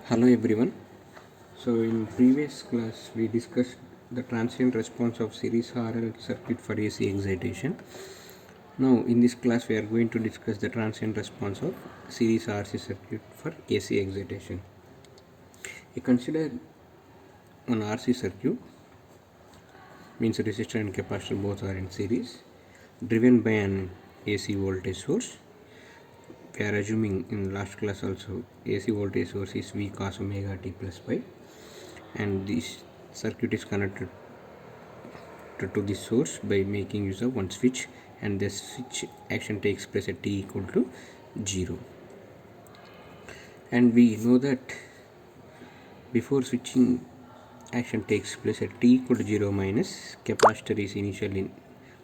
Hello everyone. So in previous class we discussed the transient response of series RL circuit for AC excitation. Now in this class we are going to discuss the transient response of series RC circuit for AC excitation. You consider an RC circuit, means resistor and capacitor both are in series, driven by an AC voltage source. We are assuming in last class also AC voltage source is V cos omega t plus pi, and this circuit is connected to the source by making use of one switch, and the switch action takes place at t equal to 0. And we know that before switching action takes place at t equal to 0 minus, capacitor is initially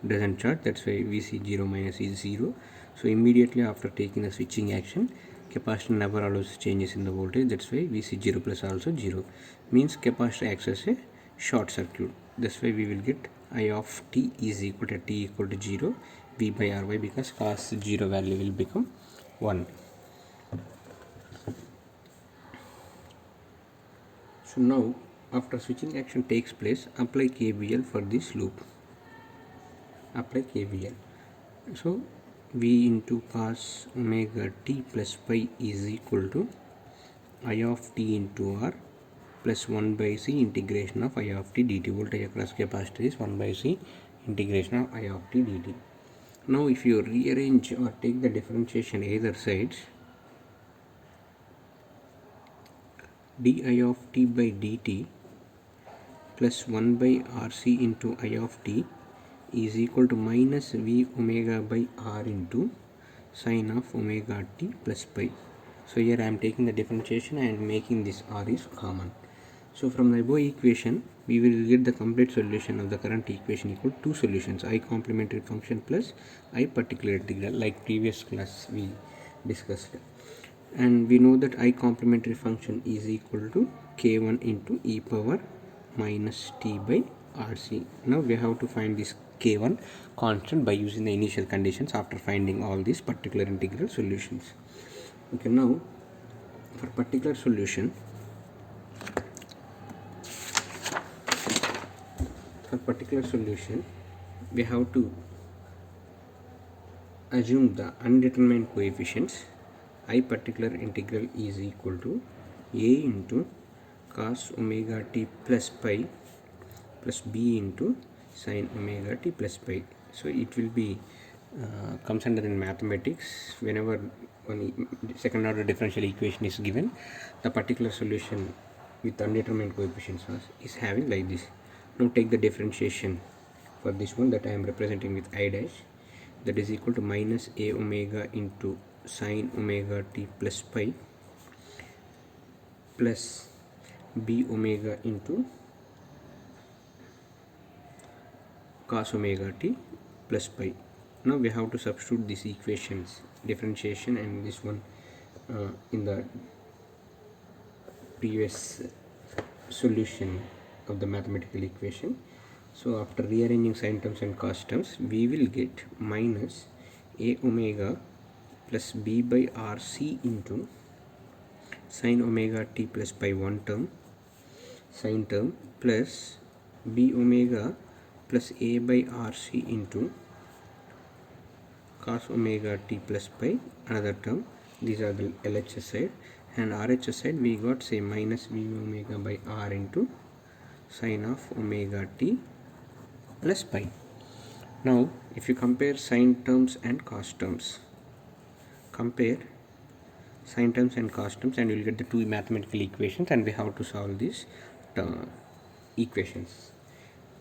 doesn't charge, that's why Vc 0 minus is 0. So immediately after taking the switching action, capacitor never allows changes in the voltage, that's why Vc 0 plus also 0, means capacitor acts as a short circuit. That's why we will get I of t is equal to t equal to 0 V by Ry, because cos 0 value will become 1. So now after switching action takes place, apply KVL for this loop. Apply KVL. So V into cos omega t plus pi is equal to I of t into R plus 1 by C integration of I of t dt. Voltage across capacitor is 1 by C integration of I of t dt. Now if you rearrange or take the differentiation either sides, di of t by dt plus 1 by RC into I of t is equal to minus V omega by R into sine of omega t plus pi. So here I am taking the differentiation and making this R is common. So from the above equation we will get the complete solution of the current equation equal to two solutions, I complementary function plus I particular integral, like previous class we discussed. And we know that I complementary function is equal to k1 into e power minus t by RC. Now we have to find this k1 constant by using the initial conditions after finding all these particular integral solutions. Okay, now for particular solution, we have to assume the undetermined coefficients. I particular integral is equal to a into cos omega t plus pi plus b into sin omega t plus pi. So it will be comes under in mathematics whenever one second order differential equation is given, the particular solution with undetermined coefficients is having like this. Now take the differentiation for this one that I am representing with I dash, that is equal to minus a omega into sin omega t plus pi plus b omega into cos omega t plus pi. Now we have to substitute these equations, differentiation and this one in the previous solution of the mathematical equation. So after rearranging sin terms and cos terms, we will get minus a omega plus b by RC into sin omega t plus pi one term, sin term, plus b omega plus a by RC into cos omega t plus pi another term. These are the LHS side, and RHS side we got say minus v omega by R into sin of omega t plus pi. Now if you compare sin terms and cos terms, compare sin terms and cos terms, and you will get the two mathematical equations, and we have to solve these equations.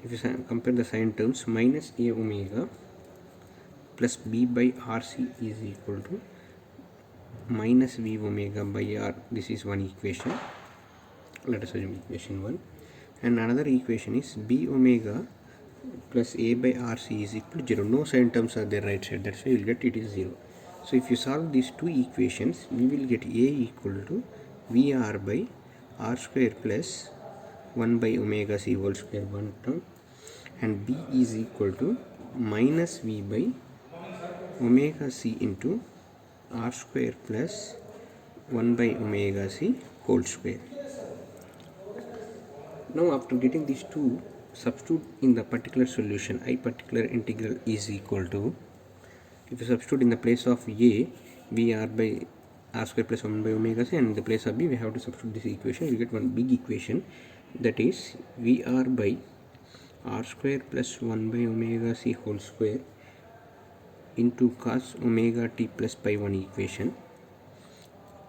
If you compare the sin terms, minus a omega plus b by RC is equal to minus v omega by R. This is one equation. Let us assume equation 1. And another equation is b omega plus a by RC is equal to 0. No sin terms are there right side, that's why you will get it is 0. So if you solve these two equations, we will get a equal to VR by R square plus 1 by omega c whole square one term, and b is equal to minus v by omega c into R square plus 1 by omega c whole square. Now after getting these two, substitute in the particular solution. I particular integral is equal to, if you substitute in the place of a, v r by r square plus 1 by omega c, and in the place of b we have to substitute this equation. We get one big equation, that is vr by r square plus 1 by omega c whole square into cos omega t plus pi 1 equation,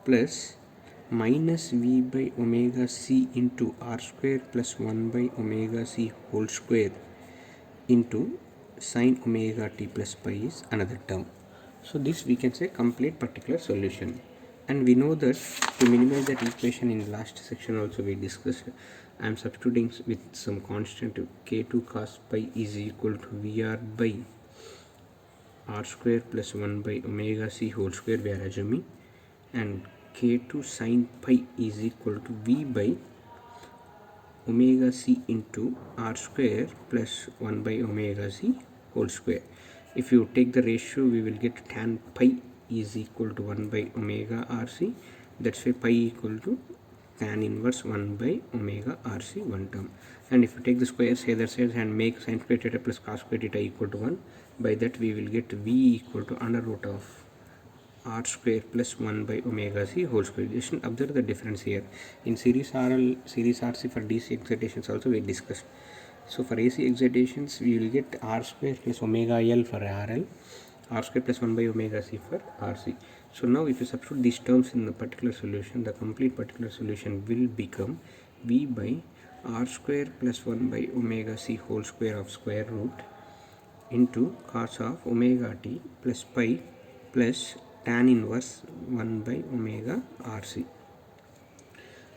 plus minus v by omega c into r square plus 1 by omega c whole square into sin omega t plus pi is another term. So this we can say complete particular solution. And we know that to minimize that equation, in last section also we discussed, I am substituting with some constant k2 cos pi is equal to vr by r square plus 1 by omega c whole square we are assuming, and k2 sin pi is equal to v by omega c into r square plus 1 by omega c whole square. If you take the ratio, we will get tan pi is equal to 1 by omega rc. That's why pi equal to tan inverse 1 by omega rc, one term. And if you take the squares either sides and make sin square theta plus cos square theta equal to 1, by that we will get v equal to under root of r square plus 1 by omega c whole square. Just observe the difference here. In series RL, series RC for DC excitations also we discussed. So for AC excitations we will get r square plus omega L for RL, r square plus 1 by omega c for RC. So now if you substitute these terms in the particular solution, the complete particular solution will become v by r square plus 1 by omega c whole square of square root into cos of omega t plus pi plus tan inverse 1 by omega rc.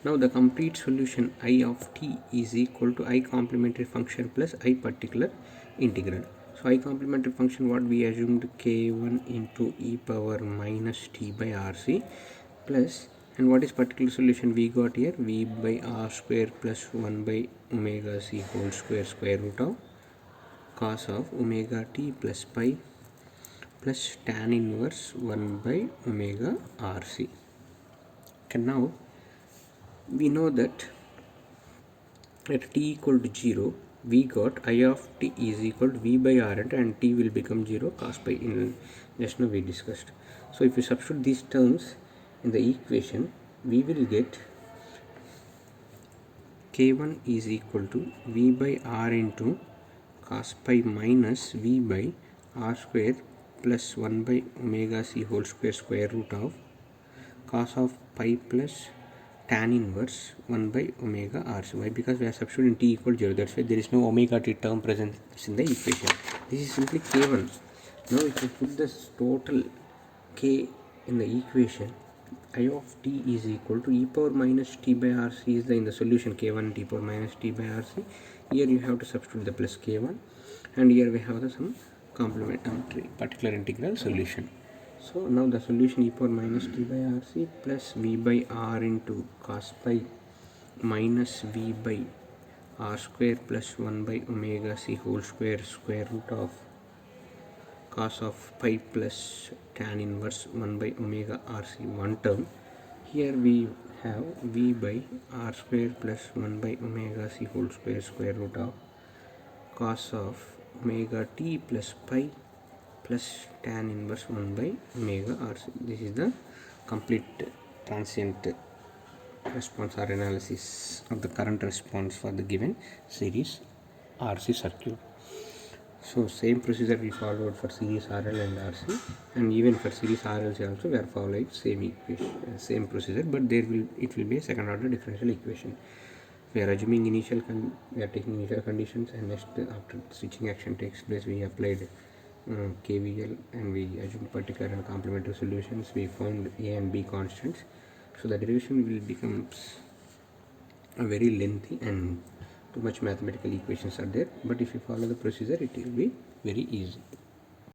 Now the complete solution I of t is equal to I complementary function plus I particular integral. So I complementary function, what we assumed, k1 into e power minus t by rc, plus, and what is particular solution we got here, v by r square plus 1 by omega c whole square square root of cos of omega t plus pi plus tan inverse 1 by omega rc. Okay, now we know that at t equal to 0 we got I of t is equal to v by r, and t will become 0 cos pi, in just now we discussed. So if you substitute these terms in the equation, we will get k1 is equal to v by r into cos pi minus v by r square plus 1 by omega c whole square square root of cos of pi plus tan inverse 1 by omega rc. Why? Because we are substituting t equal to 0. That's why there is no omega t term present in the equation. This is simply k1. Now if you put this total k in the equation, I of t is equal to e power minus t by rc is in the solution, k1 t power minus t by rc. Here you have to substitute the plus k1, and here we have the some complementary particular integral solution. So now the solution e power minus t by rc plus v by r into cos pi minus v by r square plus 1 by omega c whole square square root of cos of pi plus tan inverse 1 by omega rc, one term. Here we have v by r square plus 1 by omega c whole square square root of cos of omega t plus pi plus tan inverse 1 by omega rc. This is the complete transient response or analysis of the current response for the given series RC circuit. So same procedure we followed for series RL and RC, and even for series RLC also we are following same equation, same procedure, but it will be a second order differential equation. We are assuming we are taking initial conditions, and next after switching action takes place we applied KVL, and we assumed particular and complementary solutions. We found A and B constants, so the derivation will become very lengthy and too much mathematical equations are there, but if you follow the procedure it will be very easy.